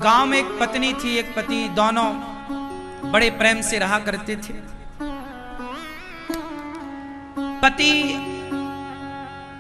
गांव में एक पत्नी थी, एक पति, दोनों बड़े प्रेम से रहा करते थे। पति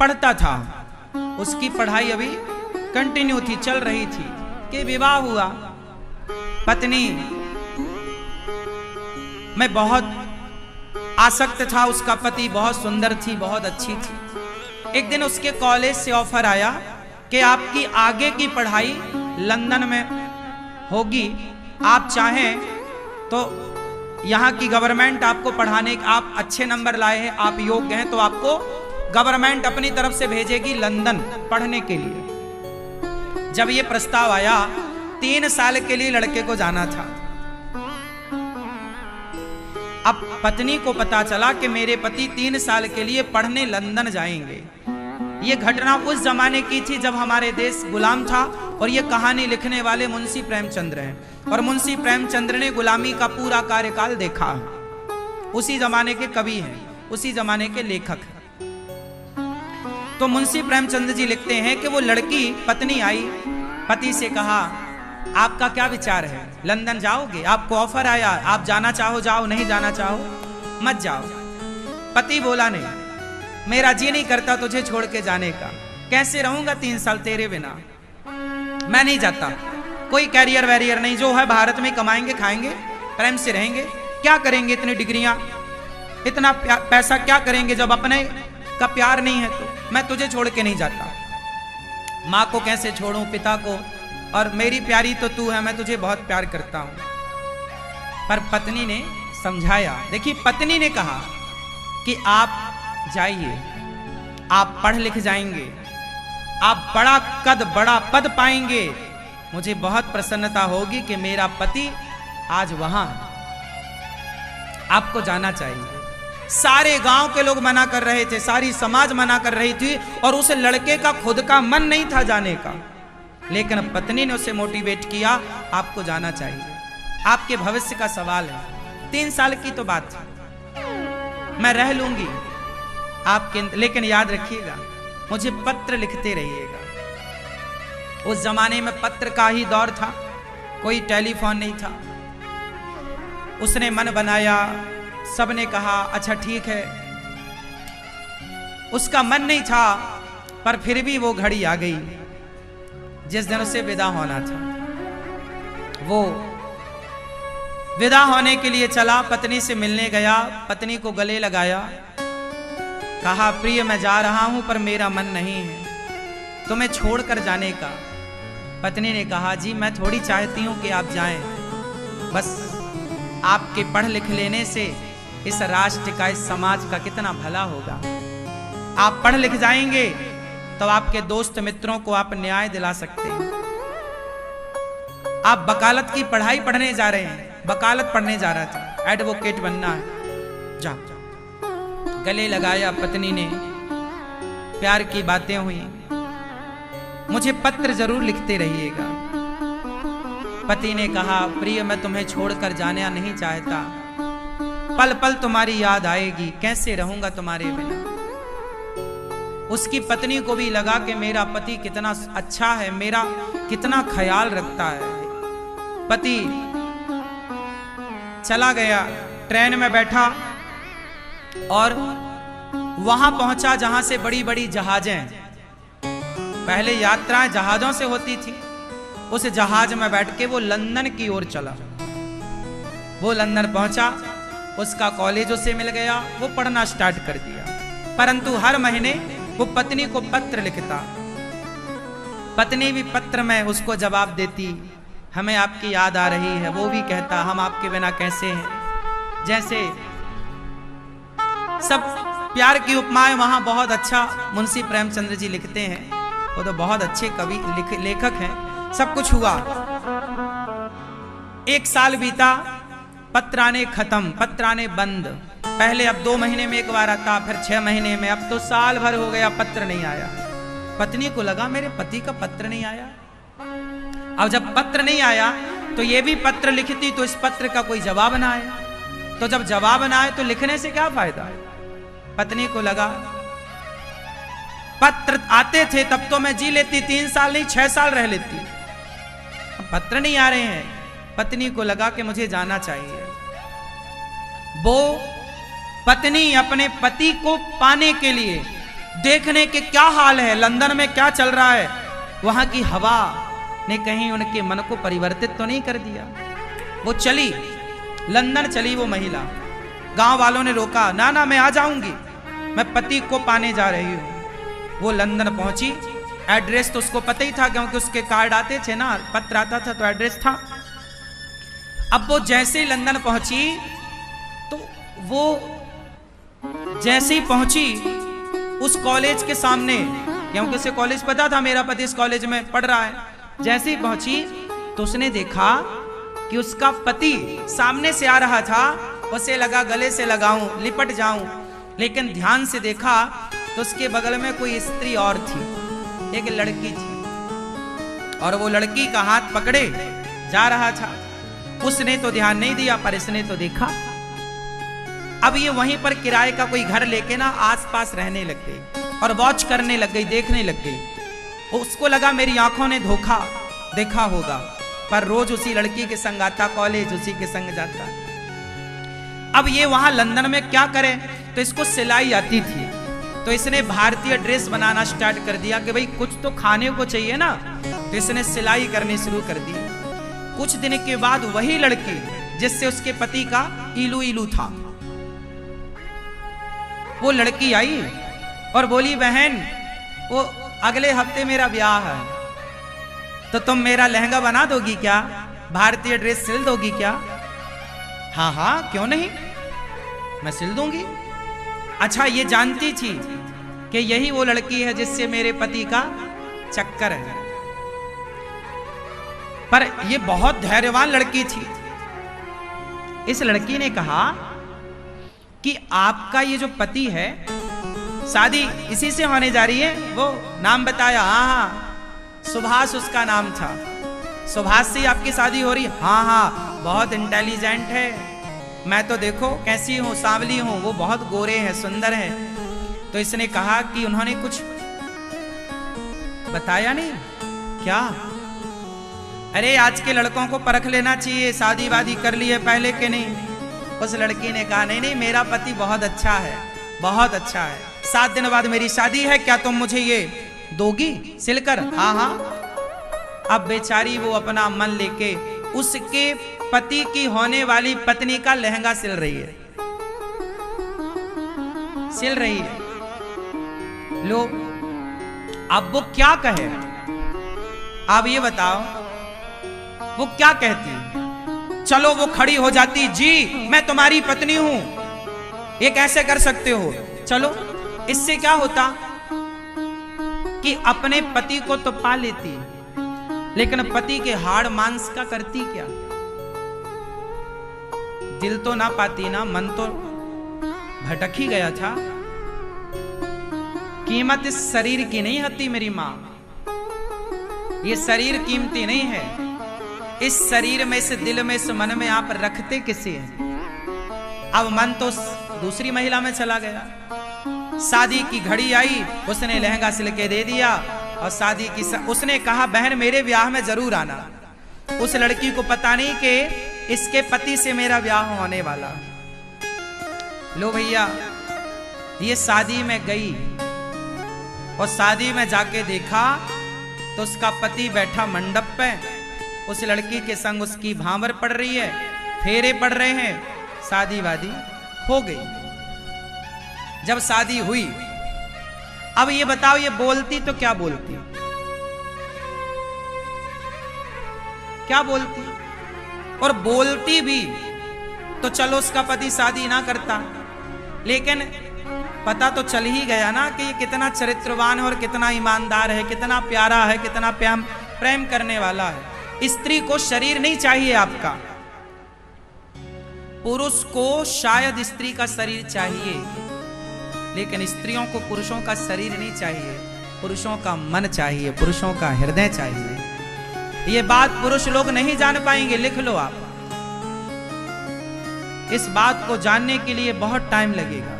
पढ़ता था, उसकी पढ़ाई अभी कंटिन्यू थी, चल रही थी कि विवाह हुआ। पत्नी मैं बहुत आसक्त था, उसका पति बहुत सुंदर थी, बहुत अच्छी थी। एक दिन उसके कॉलेज से ऑफर आया कि आपकी आगे की पढ़ाई लंदन में होगी, आप चाहें तो यहाँ की गवर्नमेंट आपको पढ़ाने, आप अच्छे नंबर लाए हैं, आप योग्य हैं, तो आपको गवर्नमेंट अपनी तरफ से भेजेगी लंदन पढ़ने के लिए। जब ये प्रस्ताव आया, 3 साल के लिए लड़के को जाना था। अब पत्नी को पता चला कि मेरे पति 3 साल के लिए पढ़ने लंदन जाएंगे। ये घटना उस जमाने की थी जब हमारे देश गुलाम था, और ये कहानी लिखने वाले मुंशी प्रेमचंद्र हैं, और मुंशी प्रेमचंद्र ने गुलामी का पूरा कार्यकाल देखा है। उसी जमाने के कवि हैं, उसी जमाने के लेखक हैं। तो मुंशी प्रेमचंद्र जी लिखते हैं कि वो लड़की, पत्नी आई, पति से कहा आपका क्या विचार है, लंदन जाओगे, आपको ऑफर आया, आप जाना चाहो जाओ, नहीं जाना चाहो मत जाओ। पति बोला नहीं, मेरा जी नहीं करता तुझे छोड़ के जाने का, कैसे रहूंगा 3 साल तेरे बिना, मैं नहीं जाता, कोई कैरियर वैरियर नहीं, जो है भारत में कमाएंगे खाएंगे, प्रेम से रहेंगे, क्या करेंगे इतनी डिग्रियां, इतना पैसा क्या करेंगे जब अपने का प्यार नहीं है, तो मैं तुझे छोड़ के नहीं जाता। माँ को कैसे छोड़ूं, पिता को, और मेरी प्यारी तो तू है, मैं तुझे बहुत प्यार करता हूं। पर पत्नी ने समझाया। देखिए, पत्नी ने कहा कि आप जाइए, आप पढ़ लिख जाएंगे, आप बड़ा कद, बड़ा पद पाएंगे, मुझे बहुत प्रसन्नता होगी कि मेरा पति आज वहां, आपको जाना चाहिए। सारे गांव के लोग मना कर रहे थे, सारी समाज मना कर रही थी, और उस लड़के का खुद का मन नहीं था जाने का, लेकिन पत्नी ने उसे मोटिवेट किया, आपको जाना चाहिए, आपके भविष्य का सवाल है, 3 साल की तो बात है, मैं रह लूंगी आपके, लेकिन याद रखिएगा मुझे पत्र लिखते रहिएगा। उस जमाने में पत्र का ही दौर था, कोई टेलीफोन नहीं था। उसने मन बनाया, सबने कहा अच्छा ठीक है, उसका मन नहीं था, पर फिर भी वो घड़ी आ गई जिस दिन उसे विदा होना था। वो विदा होने के लिए चला, पत्नी से मिलने गया, पत्नी को गले लगाया, कहा प्रिय मैं जा रहा हूं, पर मेरा मन नहीं है तुम्हें छोड़कर जाने का। पत्नी ने कहा जी मैं थोड़ी चाहती हूं कि आप जाएं, बस आपके पढ़ लिख लेने से इस राष्ट्र का, इस समाज का कितना भला होगा। आप पढ़ लिख जाएंगे तो आपके दोस्त मित्रों को आप न्याय दिला सकते हैं। आप वकालत की पढ़ाई पढ़ने जा रहे हैं, वकालत पढ़ने जा रहा था, एडवोकेट बनना है, जा। गले लगाया पत्नी ने, प्यार की बातें हुई, मुझे पत्र जरूर लिखते रहिएगा। पति ने कहा प्रिय मैं तुम्हें छोड़कर जाना नहीं चाहता, पल पल तुम्हारी याद आएगी, कैसे रहूंगा तुम्हारे बिना। उसकी पत्नी को भी लगा कि मेरा पति कितना अच्छा है, मेरा कितना ख्याल रखता है। पति चला गया, ट्रेन में बैठा और वहां पहुंचा जहां से बड़ी बड़ी जहाजें, पहले यात्राएं जहाजों से होती थी, उस जहाज में बैठ के वो लंदन की ओर चला। वो लंदन पहुंचा, उसका कॉलेज उसे मिल गया, वो पढ़ना स्टार्ट कर दिया। परंतु हर महीने वो पत्नी को पत्र लिखता, पत्नी भी पत्र में उसको जवाब देती, हमें आपकी याद आ रही है, वो भी कहता हम आपके बिना कैसे हैं। जैसे सब प्यार की उपमाएं वहां बहुत अच्छा मुंशी प्रेमचंद्र जी लिखते हैं, वो तो बहुत अच्छे कवि लेखक हैं। सब कुछ हुआ, 1 साल बीता, पत्र आने खत्म, पत्र आने बंद। पहले अब 2 महीने में एक बार आता, फिर 6 महीने में, अब तो साल भर हो गया पत्र नहीं आया। पत्नी को लगा मेरे पति का पत्र नहीं आया। अब जब पत्र नहीं आया तो ये भी पत्र लिखती तो इस पत्र का कोई जवाब ना आया, तो जब जवाब ना आए तो लिखने से क्या फायदा। पत्नी को लगा पत्र आते थे तब तो मैं जी लेती, 3 साल नहीं 6 साल रह लेती, पत्र नहीं आ रहे हैं। पत्नी को लगा कि मुझे जाना चाहिए। वो पत्नी अपने पति को पाने के लिए देखने के क्या हाल है, लंदन में क्या चल रहा है, वहां की हवा ने कहीं उनके मन को परिवर्तित तो नहीं कर दिया। वो चली, लंदन चली वो महिला। गांव वालों ने रोका, ना ना मैं आ जाऊंगी, मैं पति को पाने जा रही हूं। वो लंदन पहुंची। एड्रेस तो उसको पता ही था क्योंकि उसके कार्ड आते थे ना, पत्र आता था तो एड्रेस था। अब वो जैसे ही लंदन पहुंची तो वो जैसे ही पहुंची उस कॉलेज के सामने, क्योंकि उसे कॉलेज पता था मेरा पति इस कॉलेज में पढ़ रहा है, जैसे ही पहुंची तो उसने देखा कि उसका पति सामने से आ रहा था। उसे लगा गले से लगाऊं, लिपट जाऊं, लेकिन ध्यान से देखा तो उसके बगल में कोई स्त्री और थी, एक लड़की थी, और वो लड़की का हाथ पकड़े जा रहा था। उसने तो ध्यान नहीं दिया, पर इसने तो देखा। अब ये वहीं पर किराए का कोई घर लेके ना आसपास रहने लग गई और वॉच करने लग गई, देखने लग गई। उसको लगा मेरी आंखों ने धोखा देखा होगा, पर रोज उसी लड़की के संग आता, कॉलेज उसी के संग जाता। अब ये वहां लंदन में क्या करे, तो इसको सिलाई आती थी, तो इसने भारतीय ड्रेस बनाना स्टार्ट कर दिया कि भाई कुछ तो खाने को चाहिए ना, तो इसने सिलाई करनी शुरू कर दी। कुछ दिन के बाद वही लड़की जिससे उसके पति का इलू इलू था, वो लड़की आई और बोली, बहन वो अगले हफ्ते मेरा ब्याह है, तो तुम मेरा लहंगा बना दोगी क्या, भारतीय ड्रेस सिल दोगी क्या? हाँ हाँ क्यों नहीं, मैं सिल दूंगी। अच्छा, ये जानती थी कि यही वो लड़की है जिससे मेरे पति का चक्कर है, पर ये बहुत धैर्यवान लड़की थी। इस लड़की ने कहा कि आपका ये जो पति है, शादी इसी से होने जा रही है। वो नाम बताया, हाँ हाँ सुभाष उसका नाम था, सुभाष से आपकी शादी हो रही? हाँ हाँ, बहुत इंटेलिजेंट है, मैं तो देखो कैसी हूँ, सांवली हूँ, वो बहुत गोरे हैं, सुंदर है। तो इसने कहा कि उन्होंने कुछ बताया नहीं क्या? अरे आज के लड़कों को परख लेना चाहिए, शादी वादी कर ली है पहले के नहीं। उस लड़की ने कहा, नहीं नहीं मेरा पति बहुत अच्छा है, बहुत अच्छा है, 7 दिन बाद मेरी शादी है, क्या तुम मुझे ये दोगी सिलकर? हाँ हाँ। अब बेचारी वो अपना मन लेके उसके पति की होने वाली पत्नी का लहंगा सिल रही है, सिल रही है। लो अब वो क्या कहे, आप ये बताओ वो क्या कहती? चलो वो खड़ी हो जाती, जी मैं तुम्हारी पत्नी हूं, ये कैसे कर सकते हो? चलो, इससे क्या होता कि अपने पति को तो पा लेती, लेकिन पति के हाड़ मांस का करती क्या? दिल तो ना पाती ना, मन तो भटक ही गया था। कीमत इस शरीर की नहीं होती मेरी मां, ये शरीर कीमती नहीं है। इस शरीर में, इस दिल में, इस मन में आप रखते किसे हैं? अब मन तो दूसरी महिला में चला गया। शादी की घड़ी आई, उसने लहंगा सिल के दे दिया और शादी की उसने कहा, बहन मेरे ब्याह में जरूर आना। उस लड़की को पता नहीं कि इसके पति से मेरा ब्याह होने वाला। लो भैया, ये शादी में गई और शादी में जाके देखा तो उसका पति बैठा मंडप पे, उस लड़की के संग उसकी भांवर पड़ रही है, फेरे पड़ रहे हैं, शादी वादी हो गई। जब शादी हुई, अब ये बताओ ये बोलती तो क्या बोलती? क्या बोलती? और बोलती भी तो चलो उसका पति शादी ना करता, लेकिन पता तो चल ही गया ना कि ये कितना चरित्रवान है और कितना ईमानदार है, कितना प्यारा है, कितना प्रेम करने वाला है। स्त्री को शरीर नहीं चाहिए आपका, पुरुष को शायद स्त्री का शरीर चाहिए, लेकिन स्त्रियों को पुरुषों का शरीर नहीं चाहिए, पुरुषों का मन चाहिए, पुरुषों का हृदय चाहिए। ये बात पुरुष लोग नहीं जान पाएंगे, लिख लो आप। इस बात को जानने के लिए बहुत टाइम लगेगा,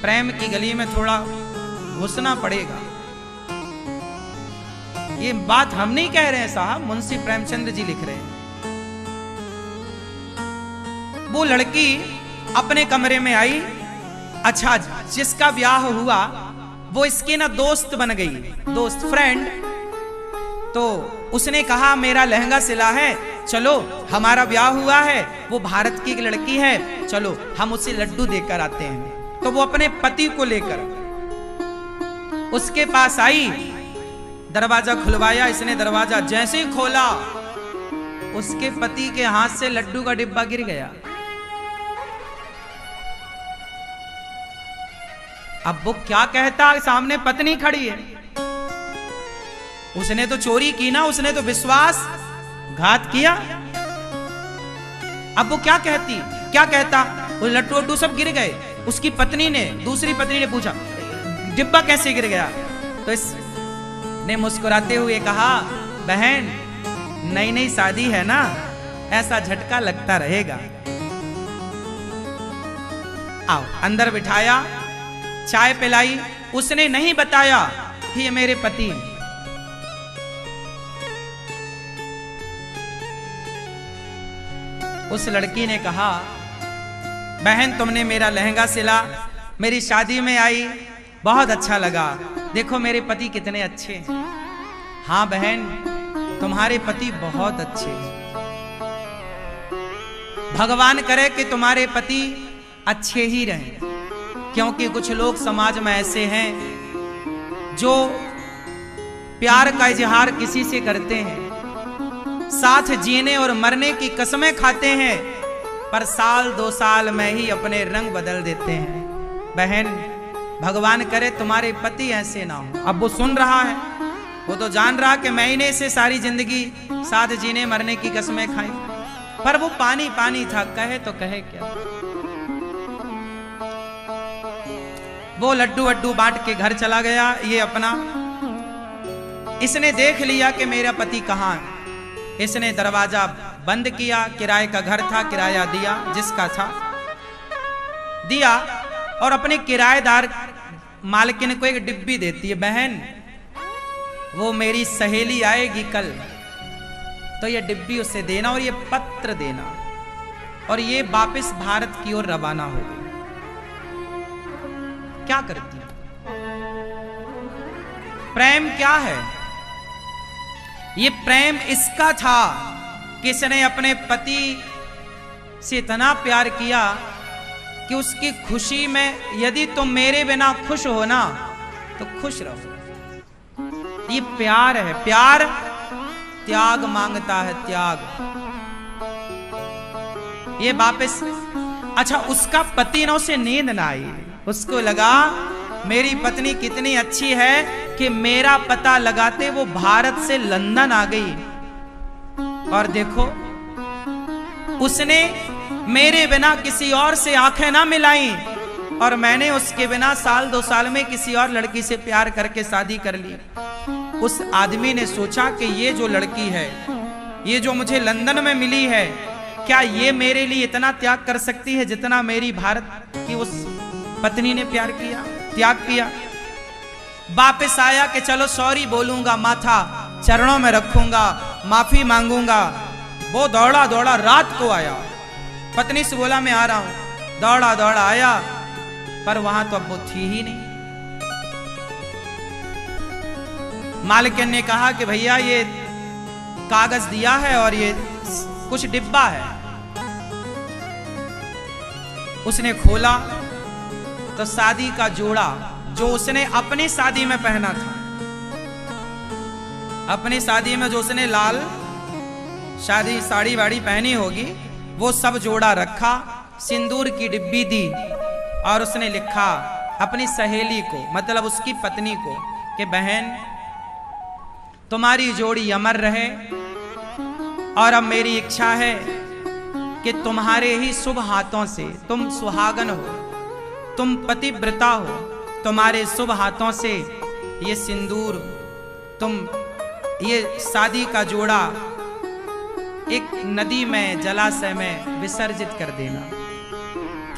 प्रेम की गली में थोड़ा घुसना पड़ेगा। ये बात हम नहीं कह रहे हैं साहब, मुंशी प्रेमचंद्र जी लिख रहे हैं। वो लड़की अपने कमरे में आई। अच्छा, जिसका ब्याह हुआ वो इसकी ना दोस्त बन गई, दोस्त, फ्रेंड। तो उसने कहा मेरा लहंगा सिला है, चलो हमारा ब्याह हुआ है, वो भारत की एक लड़की है, चलो हम उसे लड्डू देकर आते हैं। तो वो अपने पति को लेकर उसके पास आई, दरवाजा खुलवाया इसने। दरवाजा जैसे ही खोला, उसके पति के हाथ से लड्डू का डिब्बा गिर गया। अब वो क्या कहता, सामने पत्नी खड़ी है, उसने तो चोरी की ना, उसने तो विश्वासघात किया। अब वो क्या कहता, वो लड्डू वड्डू सब गिर गए। उसकी पत्नी ने, दूसरी पत्नी ने पूछा डिब्बा कैसे गिर गया? तो इसने मुस्कुराते हुए कहा, बहन नई नई शादी है ना, ऐसा झटका लगता रहेगा। आओ, अंदर बिठाया, चाय पिलाई। उसने नहीं बताया कि ये मेरे पति हैं। उस लड़की ने कहा, बहन तुमने मेरा लहंगा सिला, मेरी शादी में आई, बहुत अच्छा लगा, देखो मेरे पति कितने अच्छे हैं। हाँ बहन, तुम्हारे पति बहुत अच्छे हैं, भगवान करे कि तुम्हारे पति अच्छे ही रहें। क्योंकि कुछ लोग समाज में ऐसे हैं जो प्यार का इजहार किसी से करते हैं, साथ जीने और मरने की कसमें खाते हैं, पर साल 2 साल में ही अपने रंग बदल देते हैं। बहन भगवान करे तुम्हारे पति ऐसे ना हो। अब वो सुन रहा है, वो तो जान रहा कि मैंने से सारी जिंदगी साथ जीने मरने की कसमें खाई, पर वो पानी पानी था, कहे तो कहे क्या। वो लड्डू वड्डू बांट के घर चला गया। ये अपना, इसने देख लिया कि मेरा पति कहाँ है। इसने दरवाजा बंद किया, किराए का घर था, किराया दिया, जिसका था दिया, और अपने किराएदार मालकिन को एक डिब्बी देती है, बहन वो मेरी सहेली आएगी कल, तो ये डिब्बी उसे देना और ये पत्र देना, और ये वापस भारत की ओर रवाना हो गई। क्या करती? प्रेम क्या है? ये प्रेम इसका था कि इसने अपने पति से इतना प्यार किया कि उसकी खुशी में, यदि तुम मेरे बिना खुश हो ना तो खुश रहो। ये प्यार है। प्यार त्याग मांगता है, त्याग। ये वापस, अच्छा उसका पति ना, उसे नींद ना आई, उसको लगा मेरी पत्नी कितनी अच्छी है कि मेरा पता लगाते वो भारत से लंदन आ गई, और देखो उसने मेरे बिना किसी और से आंखें ना मिलाई, और मैंने उसके बिना साल 2 साल में किसी और लड़की से प्यार करके शादी कर ली। उस आदमी ने सोचा कि ये जो लड़की है, ये जो मुझे लंदन में मिली है, क्या ये मेरे लिए इतना त्याग कर सकती है जितना मेरी भारत की उस पत्नी ने प्यार किया, त्याग किया। वापस आया कि चलो सॉरी बोलूंगा, माथा चरणों में रखूंगा, माफी मांगूंगा। वो दौड़ा दौड़ा रात को आया, पत्नी से बोला मैं आ रहा हूं, दौड़ा दौड़ा आया, पर वहां तो अब वो थी ही नहीं। मालकिन ने कहा कि भैया ये कागज दिया है और ये कुछ डिब्बा है। उसने खोला तो शादी का जोड़ा जो उसने अपनी शादी में पहना था, अपनी शादी में जो उसने लाल शादी साड़ी वाड़ी पहनी होगी, वो सब जोड़ा रखा, सिंदूर की डिब्बी दी, और उसने लिखा अपनी सहेली को, मतलब उसकी पत्नी को, कि बहन तुम्हारी जोड़ी अमर रहे, और अब मेरी इच्छा है कि तुम्हारे ही शुभ हाथों से, तुम सुहागन हो, तुम पतिव्रता हो, तुम्हारे शुभ हाथों से ये सिंदूर, तुम ये शादी का जोड़ा एक नदी में, जलाशय में विसर्जित कर देना।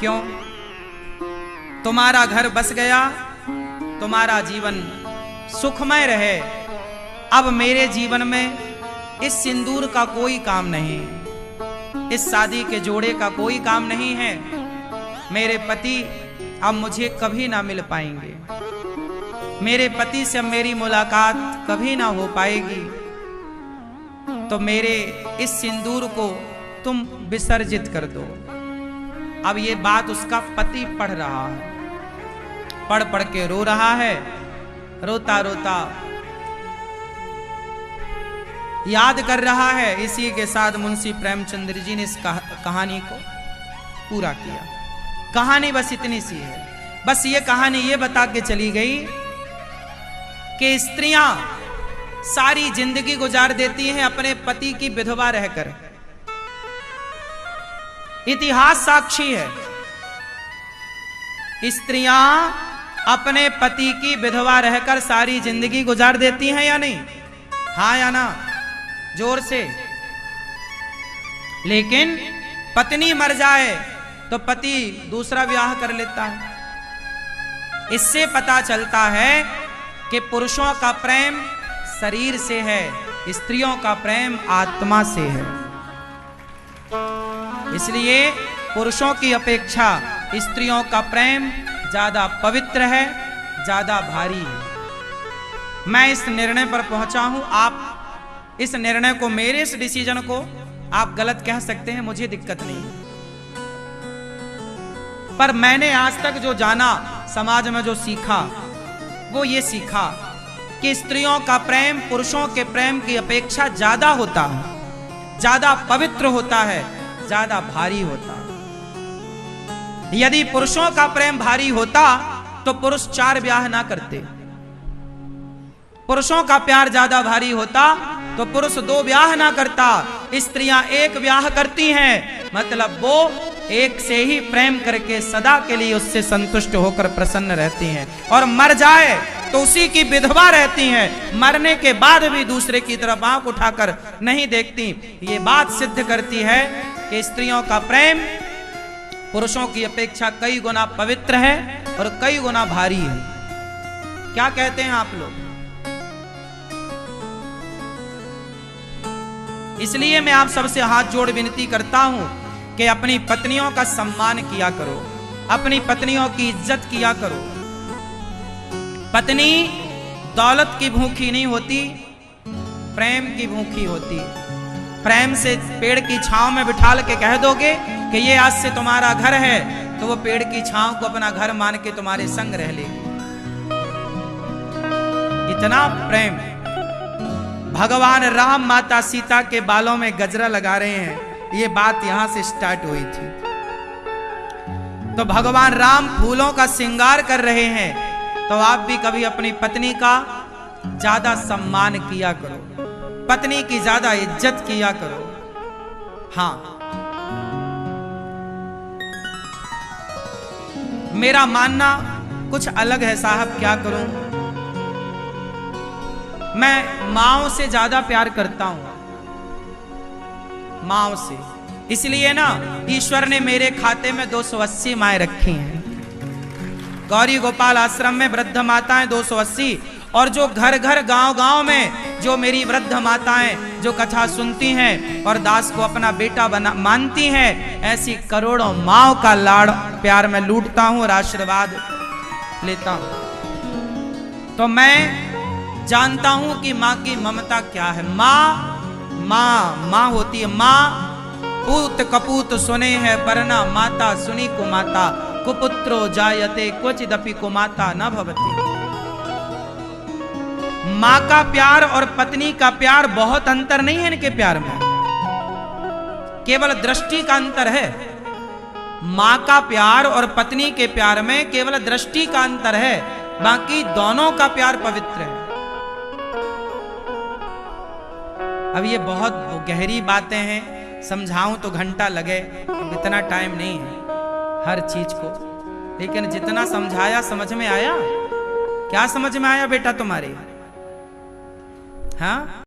क्यों? तुम्हारा घर बस गया, तुम्हारा जीवन सुखमय रहे, अब मेरे जीवन में इस सिंदूर का कोई काम नहीं है, इस शादी के जोड़े का कोई काम नहीं है। मेरे पति अब मुझे कभी ना मिल पाएंगे, मेरे पति से अब मेरी मुलाकात कभी ना हो पाएगी, तो मेरे इस सिंदूर को तुम विसर्जित कर दो। अब ये बात उसका पति पढ़ रहा है, पढ़ पढ़ के रो रहा है। रोता रोता याद कर रहा है। इसी के साथ मुंशी प्रेमचंद्र जी ने इस कहानी को पूरा किया। कहानी बस इतनी सी है। बस ये कहानी ये बता के चली गई कि स्त्रियां सारी जिंदगी गुजार देती हैं अपने पति की विधवा रहकर। इतिहास साक्षी है, स्त्रियां अपने पति की विधवा रहकर सारी जिंदगी गुजार देती हैं या नहीं? हाँ या ना? जोर से। लेकिन पत्नी मर जाए तो पति दूसरा विवाह कर लेता है। इससे पता चलता है कि पुरुषों का प्रेम शरीर से है, स्त्रियों का प्रेम आत्मा से है। इसलिए पुरुषों की अपेक्षा स्त्रियों का प्रेम ज्यादा पवित्र है, ज्यादा भारी है। मैं इस निर्णय पर पहुंचा हूं। आप इस निर्णय को, मेरे इस डिसीजन को आप गलत कह सकते हैं, मुझे दिक्कत नहीं, पर मैंने आज तक जो जाना, समाज में जो सीखा, वो ये सीखा कि स्त्रियों का प्रेम पुरुषों के प्रेम की अपेक्षा ज्यादा होता है, ज्यादा पवित्र होता है, ज्यादा भारी होता है। यदि पुरुषों का प्रेम भारी होता तो पुरुष 4 ब्याह ना करते। पुरुषों का प्यार ज्यादा भारी होता तो पुरुष 2 ब्याह ना करता। स्त्रियां 1 ब्याह करती हैं, मतलब वो एक से ही प्रेम करके सदा के लिए उससे संतुष्ट होकर प्रसन्न रहती हैं, और मर जाए तो उसी की विधवा रहती हैं। मरने के बाद भी दूसरे की तरफ आंख उठाकर नहीं देखती। ये बात सिद्ध करती है कि स्त्रियों का प्रेम पुरुषों की अपेक्षा कई गुना पवित्र है और कई गुना भारी है। क्या कहते हैं आप लोग? इसलिए मैं आप सबसे हाथ जोड़ विनती करता हूं कि अपनी पत्नियों का सम्मान किया करो, अपनी पत्नियों की इज्जत किया करो। पत्नी दौलत की भूखी नहीं होती, प्रेम की भूखी होती। प्रेम से पेड़ की छांव में बिठाल के कह दोगे कि ये आज से तुम्हारा घर है, तो वो पेड़ की छांव को अपना घर मान के तुम्हारे संग रह लेगी। इतना प्रेम। भगवान राम माता सीता के बालों में गजरा लगा रहे हैं, ये बात यहां से स्टार्ट हुई थी। तो भगवान राम फूलों का श्रृंगार कर रहे हैं, तो आप भी कभी अपनी पत्नी का ज्यादा सम्मान किया करो, पत्नी की ज्यादा इज्जत किया करो। हाँ, मेरा मानना कुछ अलग है साहब, क्या करूं? मैं माओ से ज्यादा प्यार करता हूं, माओ से। इसलिए ना ईश्वर ने मेरे खाते में 280 माएं रखी हैं। गौरी गोपाल आश्रम में वृद्ध माताएं 280, और जो घर घर गांव गांव में जो मेरी वृद्ध माताएं जो कथा सुनती हैं और दास को अपना बेटा बना मानती हैं, ऐसी करोड़ों माओं का लाड़ प्यार में लूटता हूं और आशीर्वाद लेता हूं। तो मैं जानता हूं कि मां की ममता क्या है। मां होती है। मां पूत कपूत सुने है परना, माता सुनी कुमाता, कुपुत्रो जायते क्वचिदपि कुमाता न भवति। मां का प्यार और पत्नी का प्यार बहुत अंतर नहीं है इनके प्यार में, केवल दृष्टि का अंतर है। मां का प्यार और पत्नी के प्यार में केवल दृष्टि का अंतर है, बाकी दोनों का प्यार पवित्र है। अब ये बहुत गहरी बातें हैं, समझाऊं तो घंटा लगे, इतना टाइम नहीं है हर चीज को। लेकिन जितना समझाया समझ में आया? क्या समझ में आया बेटा तुम्हारे? हाँ।